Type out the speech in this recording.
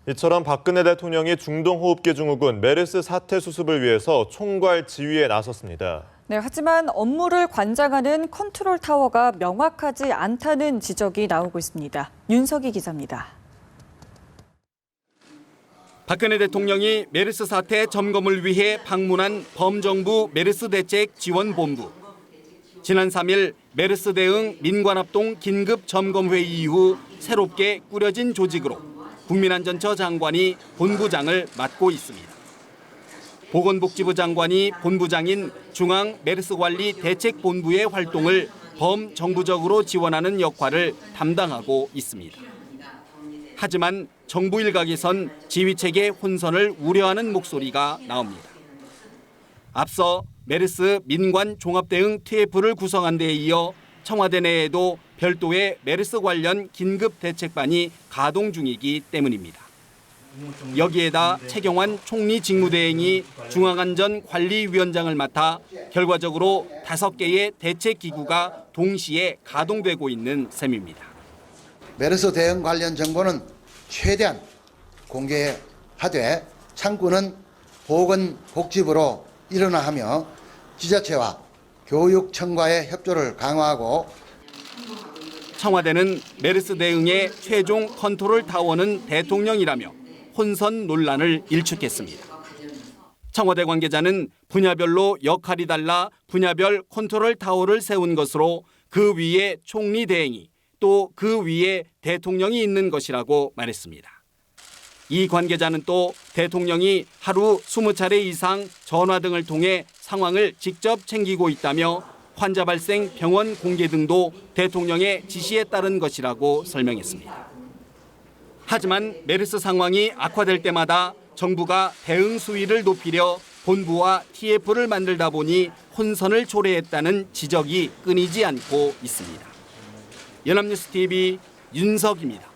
이처럼 박근혜 대통령이 중동호흡기 증후군 메르스 사태 수습을 위해서 총괄 지휘에 나섰습니다. 네, 하지만 업무를 관장하는 컨트롤 타워가 명확하지 않다는 지적이 나오고 있습니다. 윤석희 기자입니다. 박근혜 대통령이 메르스 사태 점검을 위해 방문한 범정부 메르스 대책 지원본부. 지난 3일 메르스 대응 민관합동 긴급 점검회의 이후 새롭게 꾸려진 조직으로 국민안전처 장관이 본부장을 맡고 있습니다. 보건복지부 장관이 본부장인 중앙메르스관리대책본부의 활동을 범정부적으로 지원하는 역할을 담당하고 있습니다. 하지만 정부 일각에선 지휘체계 혼선을 우려하는 목소리가 나옵니다. 앞서 메르스 민관 종합대응 TF를 구성한 데에 이어 청와대 내에도 별도의 메르스 관련 긴급 대책반이 가동 중이기 때문입니다. 여기에다 최경환 총리 직무대행이 중앙안전관리위원장을 맡아 결과적으로 5개의 대책기구가 동시에 가동되고 있는 셈입니다. 메르스 대응 관련 정보는 최대한 공개하되 창구는 보건복지부로 일원화하며 지자체와 교육청과의 협조를 강화하고 청와대는 메르스 대응의 최종 컨트롤 타워는 대통령이라며 혼선 논란을 일축했습니다. 청와대 관계자는 분야별로 역할이 달라 분야별 컨트롤 타워를 세운 것으로 그 위에 총리 대행이 또 그 위에 대통령이 있는 것이라고 말했습니다. 이 관계자는 또 대통령이 하루 20차례 이상 전화 등을 통해 상황을 직접 챙기고 있다며 환자 발생 병원 공개 등도 대통령의 지시에 따른 것이라고 설명했습니다. 하지만 메르스 상황이 악화될 때마다 정부가 대응 수위를 높이려 본부와 TF를 만들다 보니 혼선을 초래했다는 지적이 끊이지 않고 있습니다. 연합뉴스 TV 윤석입니다.